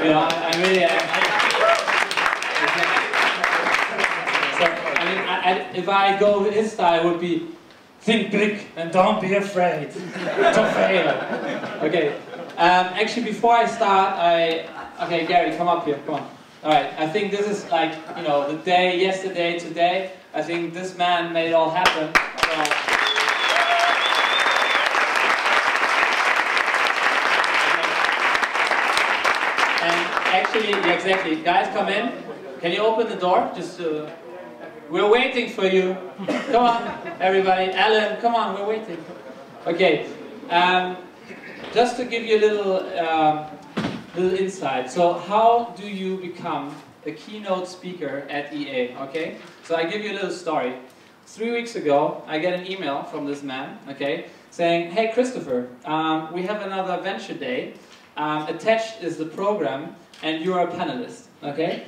You know, I really am. So, I mean, if I go with his style, it would be think big and don't be afraid to fail. Okay. Actually, before I start, okay, Gary, come up here. Come on. All right. I think this is like, you know, the day, yesterday, today. I think this man made it all happen. So, actually, yeah, exactly. Guys, come in. Can you open the door? Just we're waiting for you. Come on, everybody. Alan, come on, we're waiting. Okay. Just to give you a little insight. So, how do you become a keynote speaker at EA? Okay. So, I give you a little story. 3 weeks ago, I get an email from this man. Okay, saying, "Hey, Christopher, we have another venture day. Attached is the program, and you are a panelist." Okay.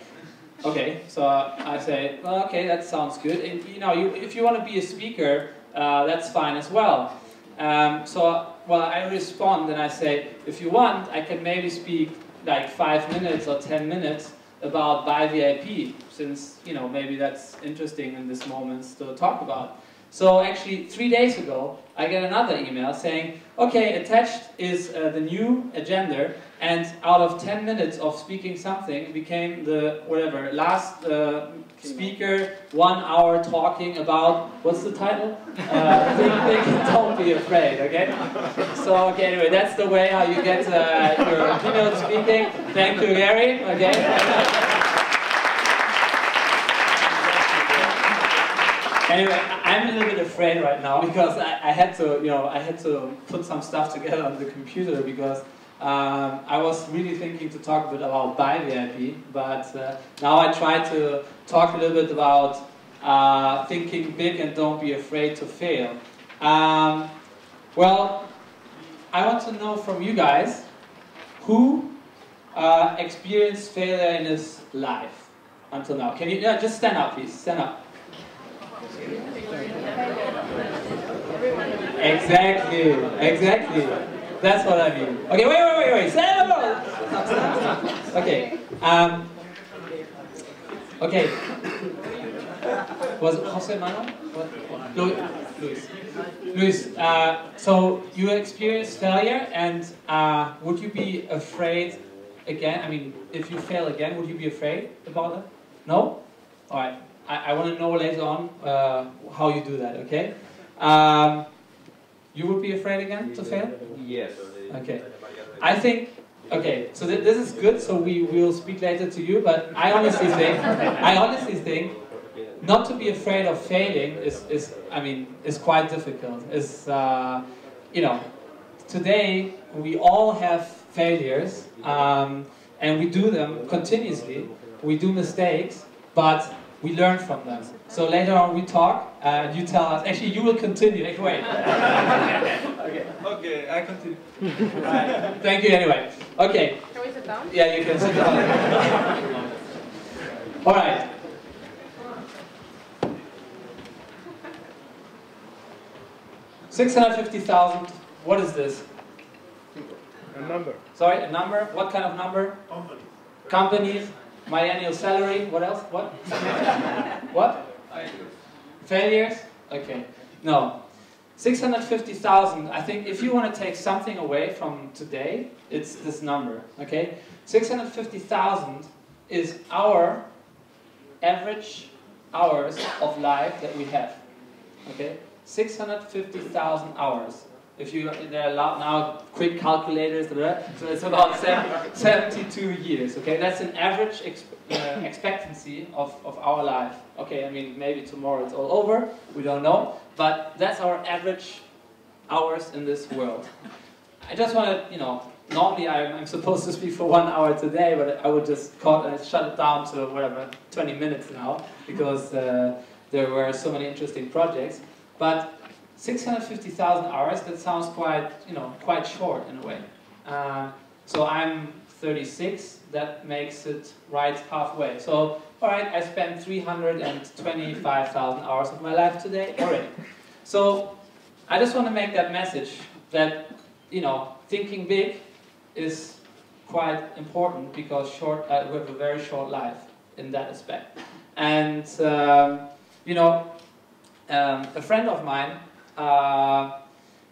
Okay, so I say, well, okay, that sounds good. And you know, if you want to be a speaker, that's fine as well. Well, I respond and I say, if you want, I can maybe speak like 5 minutes or 10 minutes about Buy VIP, since you know maybe that's interesting in this moment to talk about. So actually, 3 days ago, I get another email saying, okay, attached is the new agenda, and out of 10 minutes of speaking something, became the, whatever, last speaker, 1 hour talking about, what's the title? Think big, don't be afraid, okay? So, okay, anyway, that's the way how you get your keynote speaking. Thank you, Gary, okay? Anyway, I'm a little bit afraid right now because I had to, you know, I had to put some stuff together on the computer because I was really thinking to talk a bit about Buy VIP, but now I try to talk a little bit about thinking big and don't be afraid to fail. Well, I want to know from you guys who experienced failure in his life until now. Can you just stand up, please? Stand up. Exactly, exactly. That's what I mean. Okay, wait. Stand up. Stop. Okay. Okay. Was it Jose Manuel? What? Luis. So you experienced failure, and would you be afraid again? I mean, if you fail again, would you be afraid about it? No? All right. I want to know later on how you do that, okay? You would be afraid again to fail? Yes. Okay. I think, okay, so this is good, so we will speak later to you, but I honestly think not to be afraid of failing is quite difficult. You know, today we all have failures, and we do them continuously. We do mistakes, but we learn from them. So later on we talk, and you tell us, actually you will continue, wait. Okay, I continue. Right. Thank you anyway. Okay. Can we sit down? Yeah, you can sit down. Alright. $650,000, what is this? A number. Sorry, a number? What kind of number? Companies. My annual salary, what else? What? What? Failures? Okay. No. 650,000, I think if you want to take something away from today, it's this number, okay? 650,000 is our average hours of life that we have, okay? 650,000 hours. If you, there are now quick calculators, so it's about 72 years, okay? That's an average expectancy of our life. Okay, I mean, maybe tomorrow it's all over, we don't know, but that's our average hours in this world. I just want to, you know, normally I'm supposed to speak for 1 hour today, but I would just shut it down to, whatever, 20 minutes now, because there were so many interesting projects. But 650,000 hours, that sounds quite, you know, quite short in a way. So I'm 36, that makes it right halfway. So, alright, I spent 325,000 hours of my life today already. So, I just want to make that message that, you know, thinking big is quite important because we have a very short life in that aspect. And you know, a friend of mine,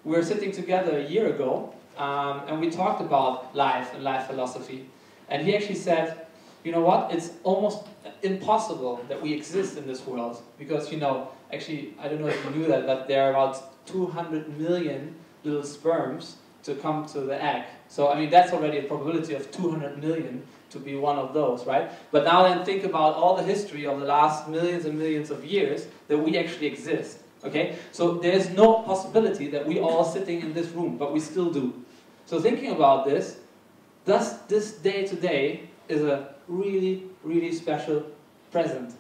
we were sitting together a year ago, and we talked about life and life philosophy. And he actually said, you know what, it's almost impossible that we exist in this world. Because, you know, actually, I don't know if you knew that, but there are about 200 million little sperms to come to the egg. So, I mean, that's already a probability of 200 million to be one of those, right? But now then think about all the history of the last millions and millions of years that we actually exist, okay? So there's no possibility that we all sitting in this room, but we still do. So thinking about this, thus this day today is a really, really special present.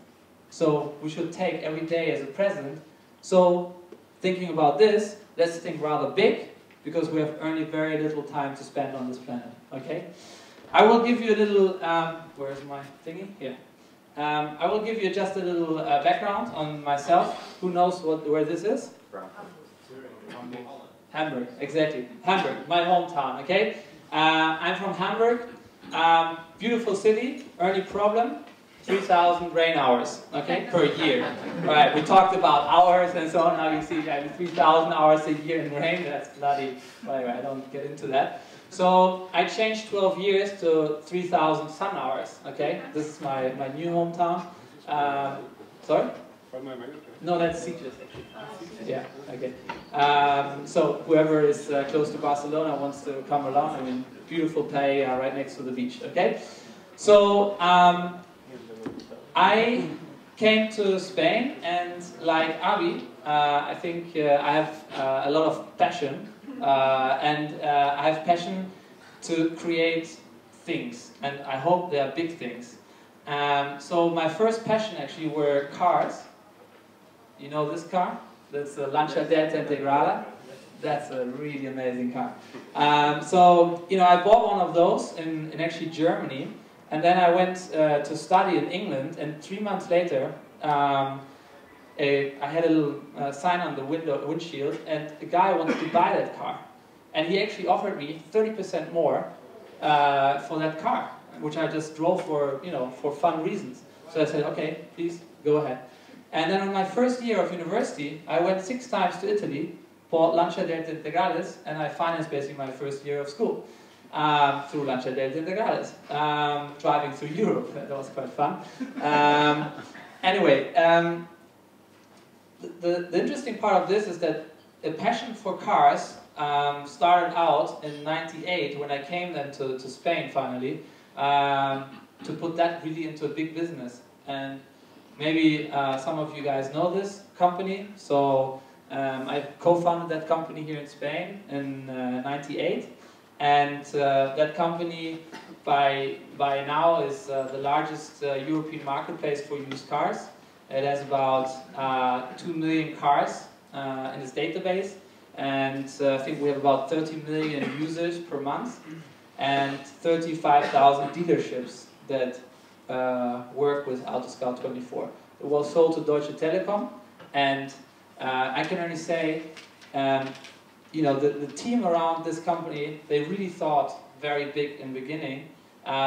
So we should take every day as a present. So thinking about this, let's think rather big, because we have only very little time to spend on this planet, okay? I will give you a little, where's my thingy? Here. I will give you just a little background on myself. Who knows where this is? Hamburg, exactly. Hamburg, my hometown, okay? I'm from Hamburg. Beautiful city. Only problem, 3,000 rain hours, okay, per year. Right, we talked about hours and so on. Now you see 3,000 hours a year in rain. That's bloody, anyway, I don't get into that. So I changed 12 years to 3,000 sun hours, okay? This is my new hometown. Sorry? No, that's Sitges, actually. Yeah, okay. So whoever is close to Barcelona wants to come along. I mean, beautiful paella right next to the beach, okay? So I came to Spain, and like Avi, I think I have a lot of passion. And I have passion to create things, and I hope they are big things. So my first passion actually were cars. You know this car? That's a Lancia Delta Integrale. That's a really amazing car. So, you know, I bought one of those in actually Germany, and then I went to study in England, and 3 months later, I had a little sign on the windshield, and a guy wanted to buy that car. And he actually offered me 30% more for that car, which I just drove for, you know, for fun reasons. So I said, okay, please, go ahead. And then on my first year of university, I went 6 times to Italy, bought Lancia Delta Integrales, and I financed basically my first year of school through Lancia Delta Integrales, driving through Europe. That was quite fun. Anyway, the interesting part of this is that a passion for cars started out in '98 when I came then to Spain finally to put that really into a big business. And maybe some of you guys know this company. So I co-founded that company here in Spain in '98, and that company by now is the largest European marketplace for used cars. It has about 2 million cars in its database, and I think we have about 30 million users per month, and 35,000 dealerships that work with AutoScout24. It was sold to Deutsche Telekom, and I can only say, you know, the team around this company, they really thought very big in the beginning.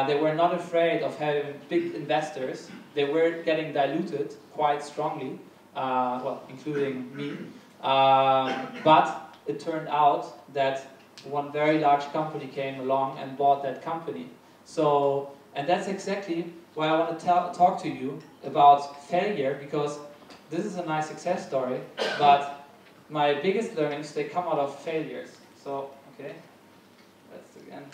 They were not afraid of having big investors. They were getting diluted quite strongly, well, including me. But it turned out that one very large company came along and bought that company. So, and that's exactly why I want to talk to you about failure, because this is a nice success story, but my biggest learnings, they come out of failures. So, okay, let's again.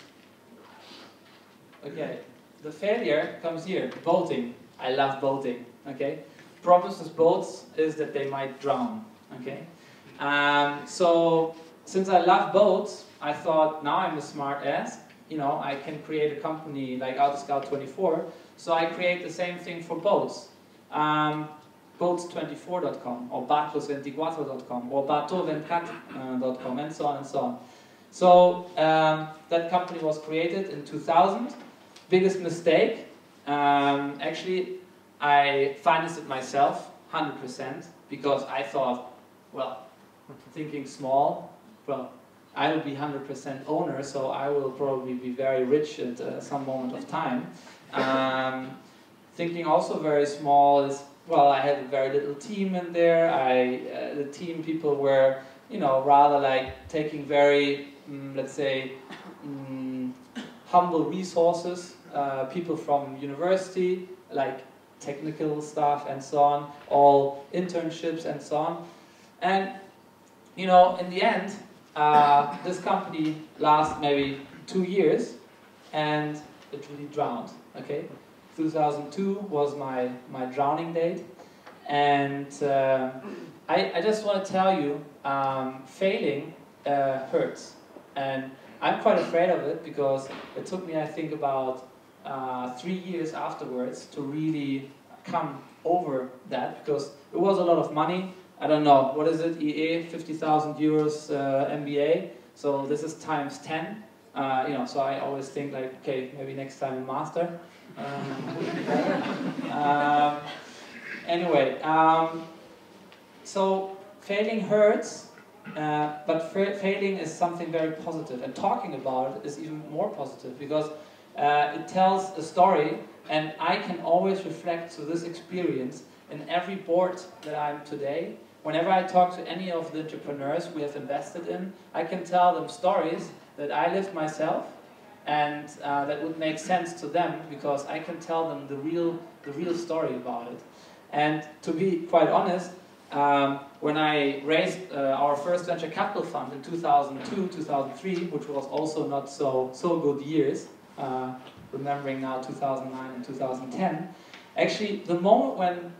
Okay, the failure comes here, boating. I love boating, okay? Problems with boats is that they might drown, okay? So, since I love boats, I thought, now I'm a smart ass, you know, I can create a company like AutoScout24, so I create the same thing for boats. Boats24.com, or barcos24.com, or bateau24.com, and so on and so on. So, that company was created in 2000. Biggest mistake, actually, I financed it myself, 100%, because I thought, well, thinking small, well, I will be 100% owner, so I will probably be very rich at some moment of time. Thinking also very small is, well, I had a very little team in there. The team people were, rather like taking very, let's say, humble resources, people from university, like technical stuff and so on, all internships and so on. And, in the end, this company lasts maybe 2 years, and it really drowned, okay? 2002 was my drowning date, and I just want to tell you, failing hurts, and I'm quite afraid of it because it took me, I think, about 3 years afterwards to really come over that, because it was a lot of money. I don't know, what is it, EA, 50,000 euros MBA, so this is times 10. So I always think like, okay, maybe next time a master. Anyway, so failing hurts, but failing is something very positive, and talking about it is even more positive, because it tells a story, and I can always reflect to this experience in every board that I'm today. Whenever I talk to any of the entrepreneurs we have invested in, I can tell them stories that I lived myself, and that would make sense to them, because I can tell them the real story about it. And to be quite honest, when I raised our first venture capital fund in 2002, 2003, which was also not so good years, remembering now 2009 and 2010, actually the moment when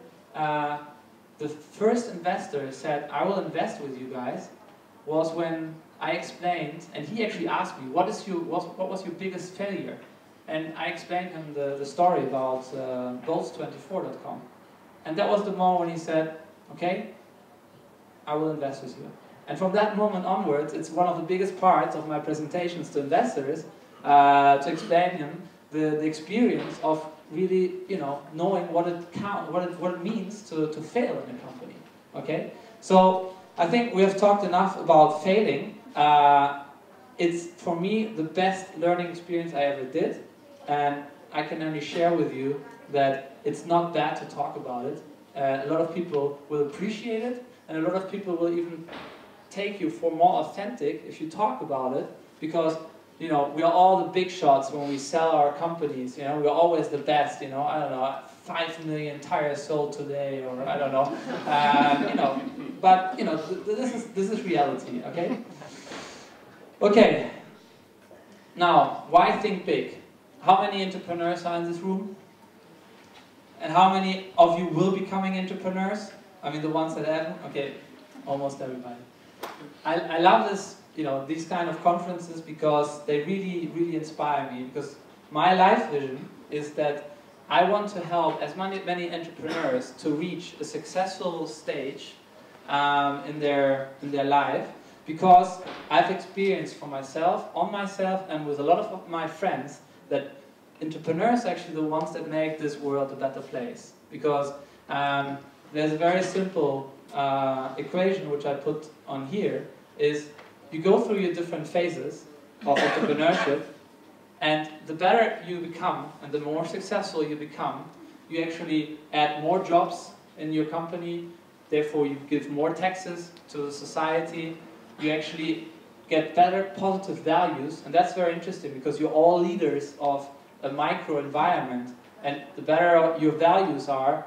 the first investor said, I will invest with you guys, was when I explained, and he actually asked me, what was your biggest failure? And I explained him the story about Bolts24.com. And that was the moment when he said, okay, I will invest with you. And from that moment onwards, it's one of the biggest parts of my presentations to investors, to explain him the experience of really, knowing what it means to fail in a company. Okay, so I think we have talked enough about failing. It's for me the best learning experience I ever did, and I can only share with you that it's not bad to talk about it. A lot of people will appreciate it, and a lot of people will even take you for more authentic if you talk about it, because we are all the big shots when we sell our companies. We're always the best. I don't know, 5 million tires sold today, or I don't know. But this is reality. Okay. Okay. Now, why think big? How many entrepreneurs are in this room? And how many of you will be becoming entrepreneurs? I mean, the ones that haven't. Okay, almost everybody. I love this. These kind of conferences, because they really inspire me, because my life vision is that I want to help as many entrepreneurs to reach a successful stage in their life, because I've experienced for myself, and with a lot of my friends, that entrepreneurs are actually the ones that make this world a better place, because there's a very simple equation which I put on here, is you go through your different phases of entrepreneurship, and the better you become and the more successful you become, you actually add more jobs in your company, therefore you give more taxes to the society, you actually get better positive values, and that's very interesting, because you're all leaders of a micro environment, and the better your values are,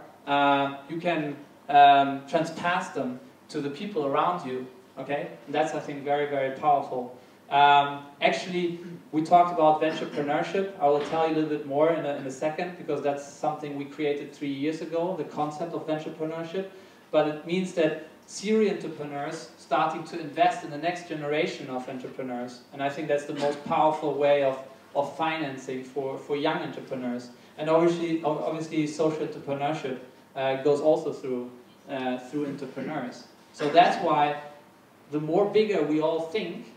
you can transpass them to the people around you. Okay, and that's, I think, very powerful. Actually, we talked about venturepreneurship. I will tell you a little bit more in a second, because that's something we created 3 years ago, the concept of venturepreneurship. But it means that serial entrepreneurs starting to invest in the next generation of entrepreneurs, and I think that's the most powerful way of financing for young entrepreneurs. And obviously social entrepreneurship goes also through entrepreneurs. So that's why the more bigger we all think,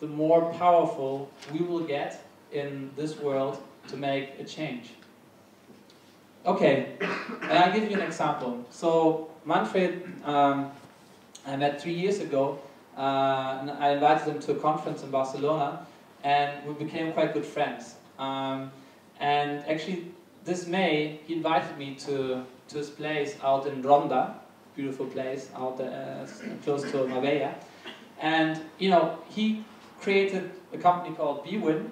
the more powerful we will get in this world to make a change. Okay, and I'll give you an example. So Manfred, I met 3 years ago, and I invited him to a conference in Barcelona, and we became quite good friends. And actually, this May, he invited me to his place out in Ronda, beautiful place out there, close to Marbella. And you know, he created a company called Bwin.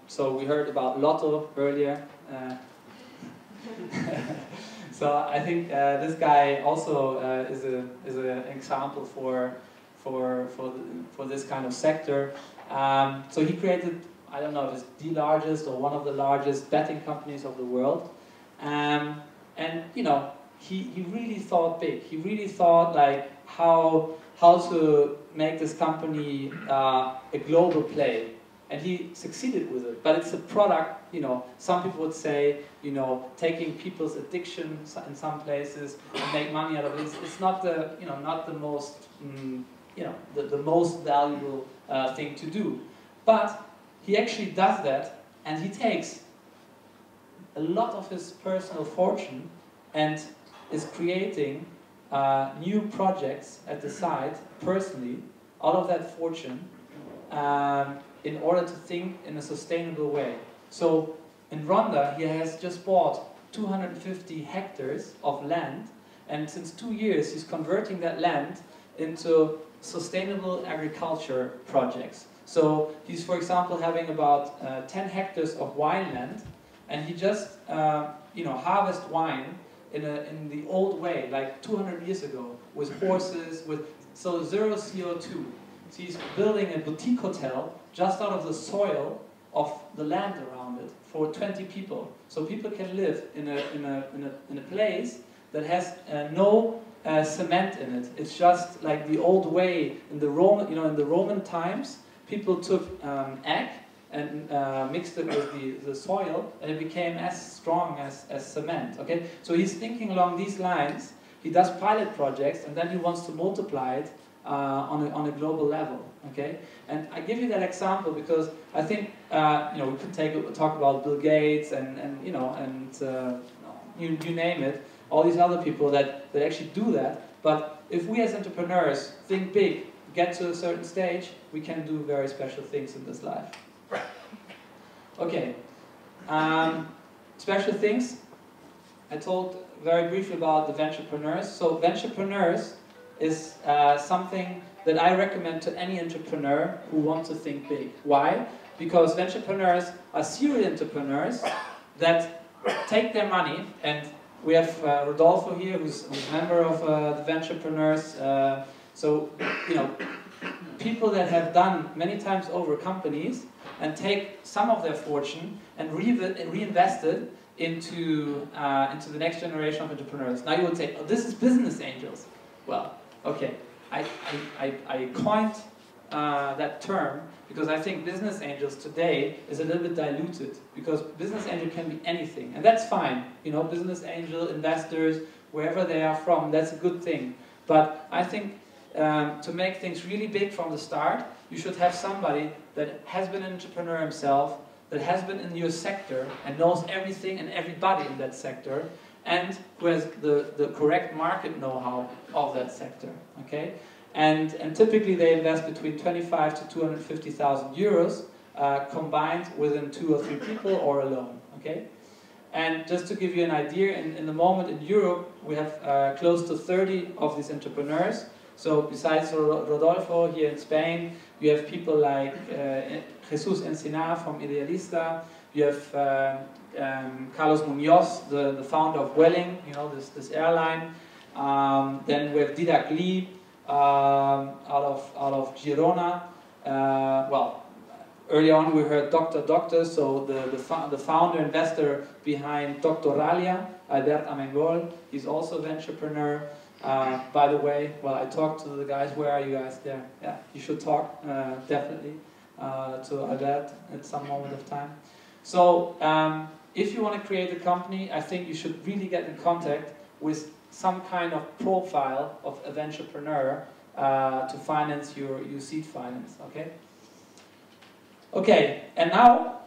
So we heard about Lotto earlier. So I think this guy also is an example for this kind of sector. So he created, I don't know if it's the largest or one of the largest betting companies of the world. And you know, he really thought big. He really thought like how to make this company a global play. And he succeeded with it. But it's a product, you know, some people would say, you know, taking people's addiction in some places and make money out of it. It's not the, you know, not the most, you know, the most valuable thing to do. But he actually does that, and he takes a lot of his personal fortune and is creating new projects at the side, personally, out of that fortune, in order to think in a sustainable way. So in Ronda, he has just bought 250 hectares of land, and since 2 years he's converting that land into sustainable agriculture projects. So he's, for example, having about 10 hectares of wine land, and he just you know, harvest wine in the old way, like 200 years ago, with horses, so 0 CO2. So he's building a boutique hotel just out of the soil of the land around it for 20 people. So people can live in a place that has no cement in it. It's just like the old way in the Roman, you know, in the Roman times, people took egg and mixed it with the soil, and it became as strong as cement. Okay, so he's thinking along these lines. He does pilot projects, and then he wants to multiply it on a global level. Okay, and I give you that example because I think you know, we could talk about Bill Gates and you know, and you name it, all these other people that actually do that. But if we as entrepreneurs think big, get to a certain stage, we can do very special things in this life. Okay, special things. I told very briefly about the venturepreneurs. So venturepreneurs is something that I recommend to any entrepreneur who wants to think big. Why? Because venturepreneurs are serial entrepreneurs that take their money, and we have Rodolfo here, who's a member of the venturepreneurs. So, you know, people that have done many times over companies and take some of their fortune and reinvest it into the next generation of entrepreneurs. Now you would say, oh, this is business angels. Well, okay, I coined that term because I think business angels today is a little bit diluted, because business angel can be anything, and that's fine. You know, business angel, investors, wherever they are from, that's a good thing. But I think to make things really big from the start, you should have somebody that has been an entrepreneur himself, that has been in your sector and knows everything and everybody in that sector, and who has the correct market know-how of that sector. Okay, and typically they invest between 25 to 250,000 euros combined within 2 or 3 people or alone. Okay, and just to give you an idea, in the moment in Europe we have close to 30 of these entrepreneurs. So besides Rodolfo here in Spain, you have people like Jesus Encinar from Idealista. You have Carlos Munoz, the founder of Welling, you know, this airline. Then we have Didac Lee out of Girona. Well, early on we heard Doctor, so the founder investor behind Doctoralia, Albert Amengol. He's also a venturepreneur. By the way, well, I talked to the guys. Where are you guys there? Yeah, you should talk definitely to Albert at some moment of time. So if you want to create a company, I think you should really get in contact with some kind of profile of a venturepreneur to finance your seed finance. Okay. Okay, and now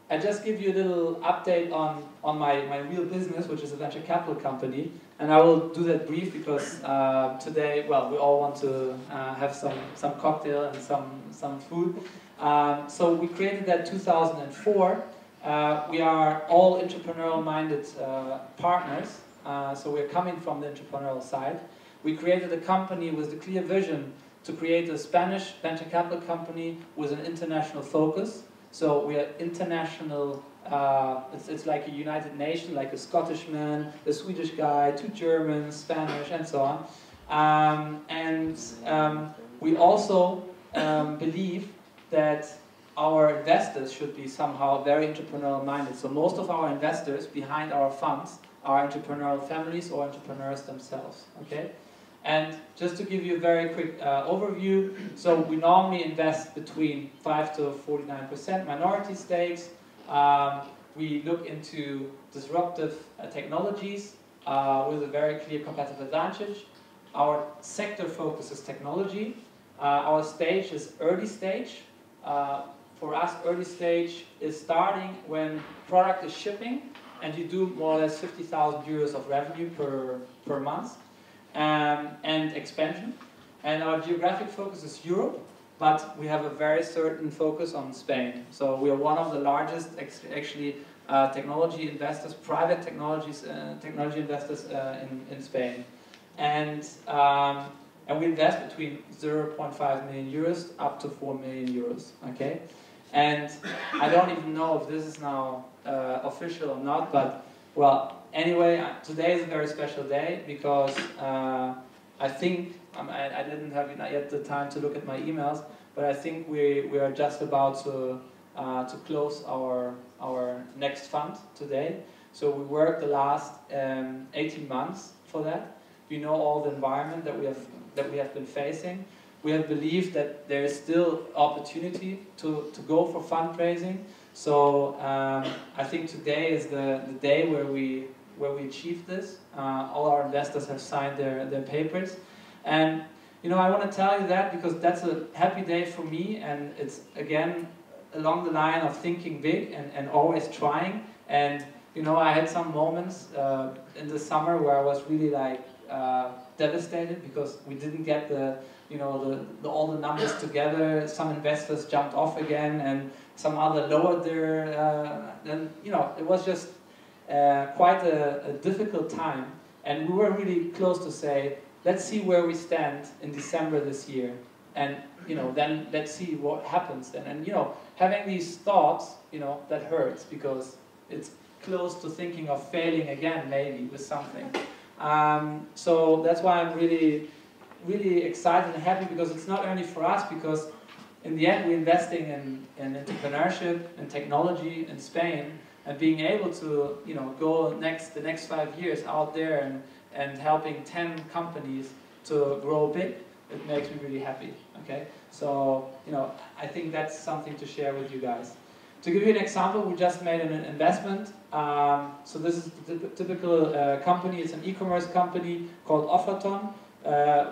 I just give you a little update on my real business, which is a venture capital company. And I will do that brief because today, well, we all want to have some cocktail and some food. So we created that 2004. We are all entrepreneurial-minded partners. So we're coming from the entrepreneurial side. We created a company with the clear vision to create a Spanish venture capital company with an international focus. So we are international. It's like a United Nation, like a Scottish man, a Swedish guy, 2 Germans, Spanish, and so on. We also believe that our investors should be somehow very entrepreneurial minded. So most of our investors behind our funds are entrepreneurial families or entrepreneurs themselves. Okay. And just to give you a very quick overview, so we normally invest between 5 to 49% minority stakes. We look into disruptive technologies with a very clear competitive advantage. Our sector focus is technology. Our stage is early stage. For us, early stage is starting when product is shipping and you do more or less 50,000 euros of revenue per month. And expansion. And our geographic focus is Europe, but we have a very certain focus on Spain. So we are one of the largest, actually, technology investors, private technology investors in Spain. And we invest between 0.5 million euros up to 4 million euros. Okay, and I don't even know if this is now official or not, but well. Anyway, today is a very special day because I think, I didn't have yet the time to look at my emails, but I think we are just about to close our next fund today. So we worked the last 18 months for that. We know all the environment that we have been facing. We have believed that there is still opportunity to go for fundraising. So I think today is the day where we achieved this. All our investors have signed their papers. And I want to tell you that because that's a happy day for me, and it's again along the line of thinking big and always trying. And I had some moments in the summer where I was really like devastated because we didn't get all the numbers together. Some investors jumped off again, and some other lowered their. It was just quite a difficult time, and we were really close to say, let's see where we stand in December this year, and then let's see what happens then. And having these thoughts, that hurts because it's close to thinking of failing again, maybe with something. So that's why I'm really, really excited and happy, because it's not only for us, because in the end we're investing in entrepreneurship and technology in Spain. And being able to, go the next 5 years out there and helping 10 companies to grow big, it makes me really happy. Okay, so I think that's something to share with you guys. To give you an example, we just made an investment. So this is the typical company. It's an e-commerce company called Offerton.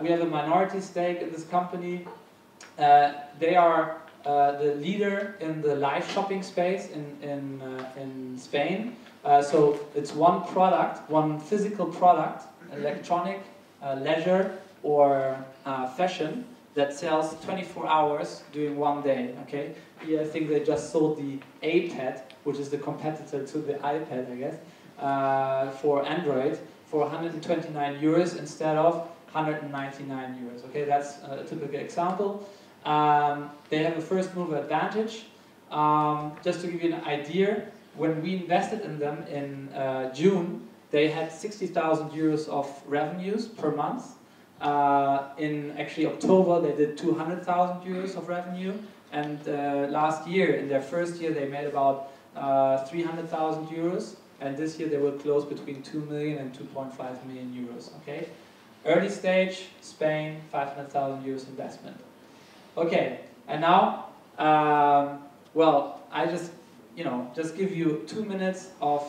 We have a minority stake in this company. They are the leader in the live shopping space in Spain. So it's one product, one physical product, electronic, leisure, or fashion, that sells 24 hours during one day. Okay, here I think they just sold the iPad, which is the competitor to the iPad, I guess, for Android, for 129 euros instead of 199 euros. Okay, that's a typical example. They have a first mover advantage. Just to give you an idea, when we invested in them in June, they had 60,000 euros of revenues per month. In actually October, they did 200,000 euros of revenue. And last year, in their first year, they made about 300,000 euros. And this year, they will close between 2 million and 2.5 million euros. Okay, early stage, Spain, 500,000 euros investment. Okay, and now, well, I just give you 2 minutes of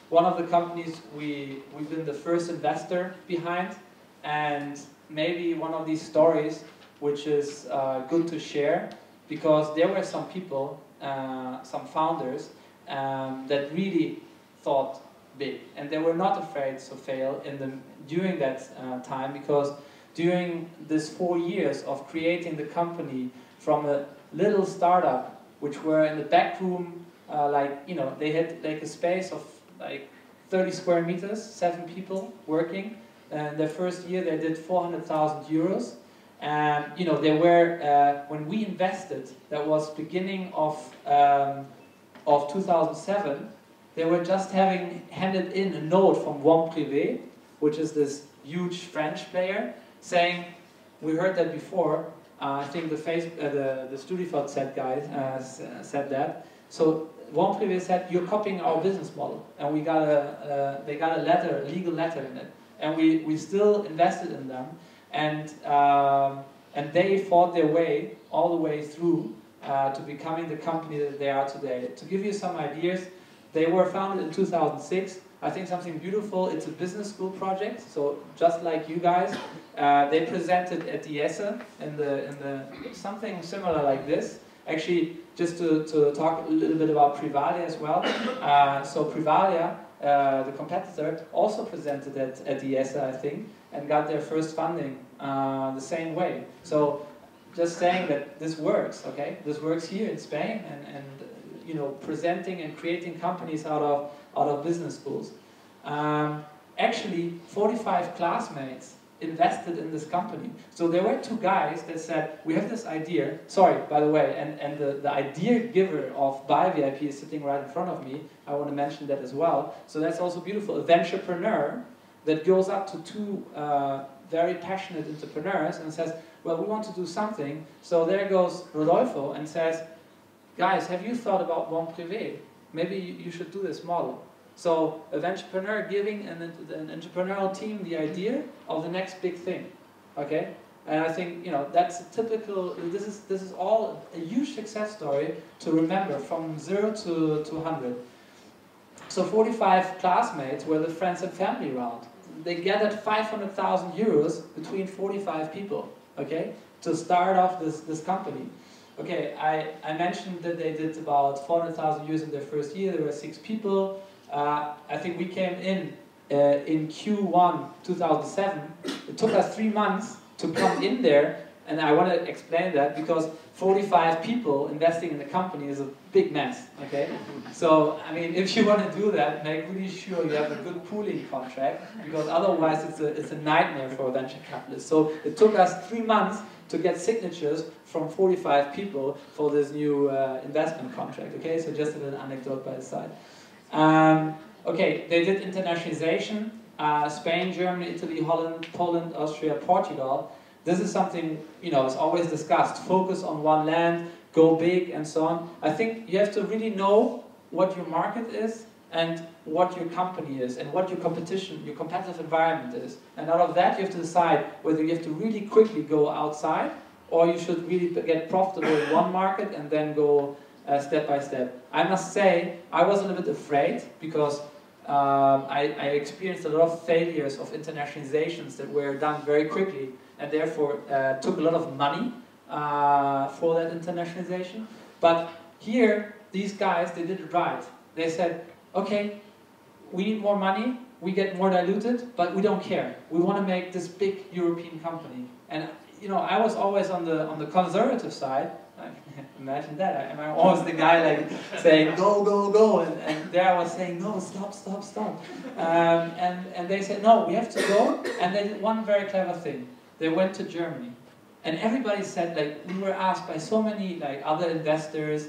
one of the companies we've been the first investor behind, and maybe one of these stories which is good to share, because there were some people, some founders, that really thought big, and they were not afraid to fail during that time, because during this 4 years of creating the company from a little startup, which were in the back room, they had like a space of like 30 square meters, 7 people working. And their first year they did 400,000 euros. And they were, when we invested, that was beginning of 2007, they were just having handed in a note from One Privé, which is this huge French player, saying, we heard that before, I think the StudiVZ guy said that. So One Privé said, you're copying our business model, and they got a letter, a legal letter in it, and we still invested in them, and they fought their way all the way through to becoming the company that they are today. To give you some ideas, they were founded in 2006. I think something beautiful, it's a business school project, so just like you guys, they presented at the ESSE in the something similar like this. Actually, just to talk a little bit about Privalia as well. So Privalia, the competitor, also presented at the ESSE, I think, and got their first funding the same way. So just saying that this works, okay? This works here in Spain, and presenting and creating companies out of business schools. Actually, 45 classmates invested in this company. So there were 2 guys that said, we have this idea, sorry, by the way, and the idea giver of BuyVIP is sitting right in front of me. I want to mention that as well. So that's also beautiful. A venturepreneur that goes up to 2 very passionate entrepreneurs and says, well, we want to do something. So there goes Rodolfo and says, guys, have you thought about One Privé? Maybe you should do this model. So a venturepreneur giving an entrepreneurial team the idea of the next big thing, okay? And I think that's a typical. This is all a huge success story to remember from 0 to 100. So 45 classmates were the friends and family round. They gathered 500,000 euros between 45 people, okay, to start off this company. Okay, I mentioned that they did about 400,000 euros in their first year. There were 6 people. I think we came in Q1 2007. It took us 3 months to come in there, and I want to explain that because 45 people investing in the company is a big mess, okay? So, I mean, if you want to do that, make really sure you have a good pooling contract, because otherwise it's a nightmare for a venture capitalist. So it took us 3 months to get signatures from 45 people for this new investment contract, okay? So just a little anecdote by the side. Okay, they did internationalization, Spain, Germany, Italy, Holland, Poland, Austria, Portugal. This is something, is always discussed. Focus on one land, go big, and so on. I think you have to really know what your market is and what your company is and what your competition, your competitive environment is. And out of that, you have to decide whether you have to really quickly go outside or you should really get profitable in one market and then go step by step. I must say, I was a little bit afraid because I experienced a lot of failures of internationalizations that were done very quickly and therefore took a lot of money for that internationalization. But here, these guys, they did it right. They said, okay, we need more money, we get more diluted, but we don't care. We want to make this big European company. And I was always on the conservative side. Imagine that. I'm always the guy like saying go, go, go, and there I was saying no, stop, stop, stop. And they said no, we have to go. And they did one very clever thing. They went to Germany, and everybody said, like, we were asked by so many like other investors,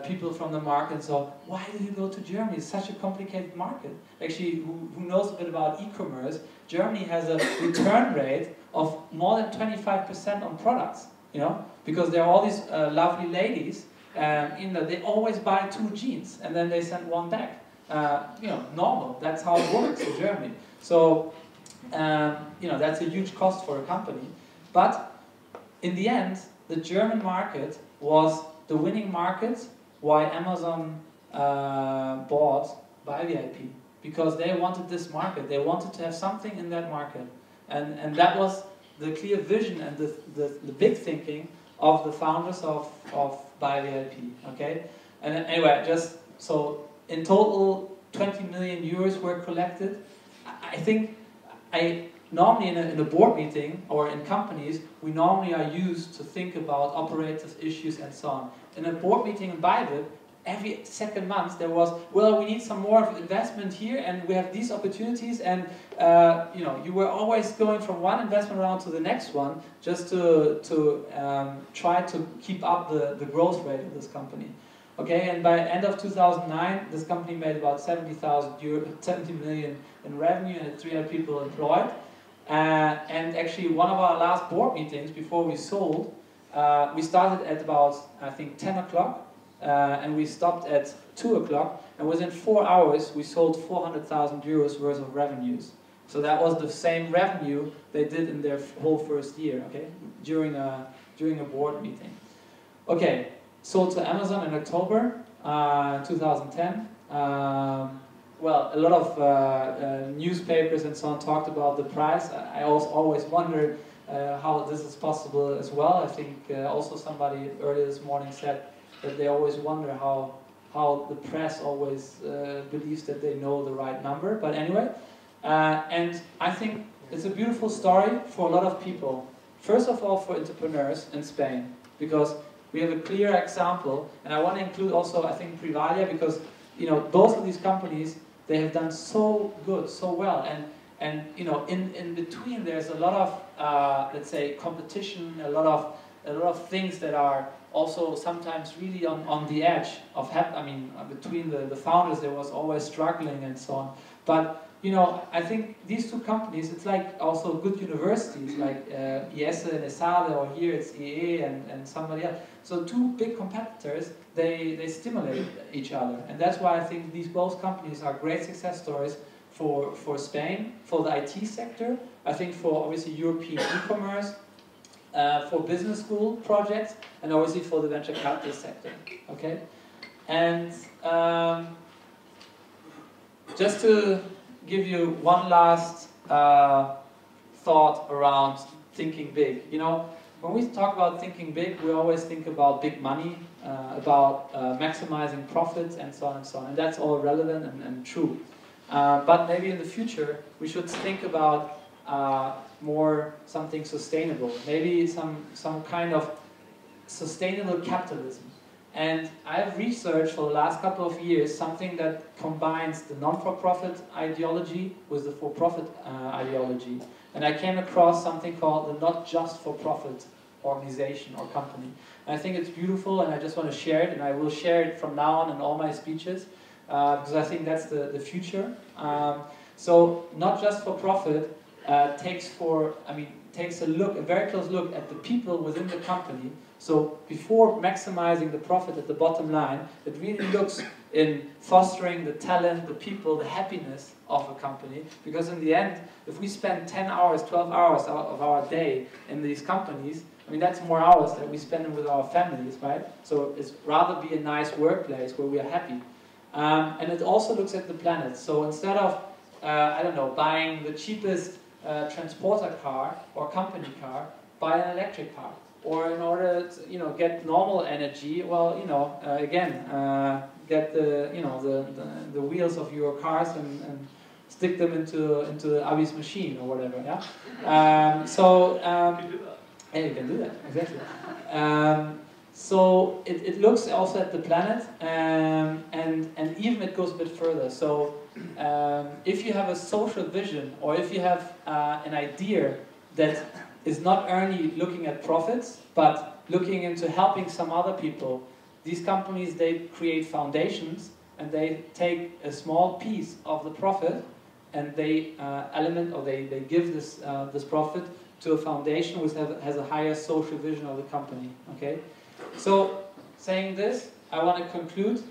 people from the market, so why do you go to Germany? It's such a complicated market. Actually, who knows a bit about e-commerce? Germany has a return rate of more than 25% on products. Because there are all these lovely ladies, they always buy 2 jeans and then they send 1 back. Normal. That's how it works in Germany. So, that's a huge cost for a company. But in the end, the German market was the winning market. Why Amazon bought BuyVIP? Because they wanted this market. They wanted to have something in that market, and that was the clear vision and the big thinking of the founders of BuyVIP, okay? And anyway, just so in total, 20 million euros were collected. I think normally in a board meeting or in companies, we normally are used to think about operative issues and so on. In a board meeting in Bybit, every second month there was, well, we need some more investment here, and we have these opportunities, and you were always going from one investment round to the next one, just to try to keep up the growth rate of this company. Okay, and by end of 2009, this company made about 70 million in revenue and had 300 people employed. And actually, one of our last board meetings before we sold, we started at about, I think, 10 o'clock, and we stopped at 2 o'clock, and within 4 hours, we sold 400,000 euros worth of revenues. So that was the same revenue they did in their whole first year, okay, during a board meeting. Okay, sold to Amazon in October 2010. Well, a lot of newspapers and so on talked about the price. I also always wonder how this is possible as well. I think also somebody earlier this morning said that they always wonder how the press always believes that they know the right number. But anyway, and I think it's a beautiful story for a lot of people. First of all, for entrepreneurs in Spain, because we have a clear example, and I want to include also, I think, Privalia, because both of these companies, they have done so good, so well, and in between there's a lot of let's say competition, a lot of things that are also sometimes really on the edge of between the founders there was always struggling and so on. But I think these two companies, it's like also good universities like IESE and ESADE, or here it's IE and somebody else. So two big competitors, they stimulate each other, and that's why I think these both companies are great success stories for Spain, for the IT sector, I think for obviously European e-commerce, for business school projects, and obviously for the venture capital sector. Okay, and just to give you one last thought around thinking big. When we talk about thinking big, we always think about big money, about maximizing profits and so on and so on, and that's all relevant and true. But maybe in the future we should think about more something sustainable, maybe some kind of sustainable capitalism. And I have researched for the last couple of years something that combines the non-for-profit ideology with the for-profit ideology. And I came across something called the not just for-profit organization or company. And I think it's beautiful, and I just want to share it, and I will share it from now on in all my speeches, because I think that's the future. So not just for-profit takes a very close look at the people within the company. So before maximizing the profit at the bottom line, it really looks in fostering the talent, the people, the happiness of a company. Because in the end, if we spend 10 hours, 12 hours of our day in these companies, that's more hours that we spend with our families, right? So it's rather be a nice workplace where we are happy. And it also looks at the planet. So instead of, buying the cheapest transporter car or company car, buy an electric car. Or in order to, get normal energy, get the wheels of your cars and stick them into Abi's machine or whatever. Yeah. Yeah, you can do that exactly. So it looks also at the planet, and even it goes a bit further. So if you have a social vision, or if you have an idea that is not only looking at profits, but looking into helping some other people. These companies, they create foundations, and they take a small piece of the profit, and they they give this profit to a foundation which has a higher social vision of the company. Okay, so saying this, I want to conclude.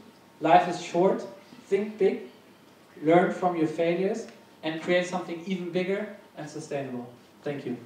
Life is short. Think big, learn from your failures, and create something even bigger and sustainable. Thank you.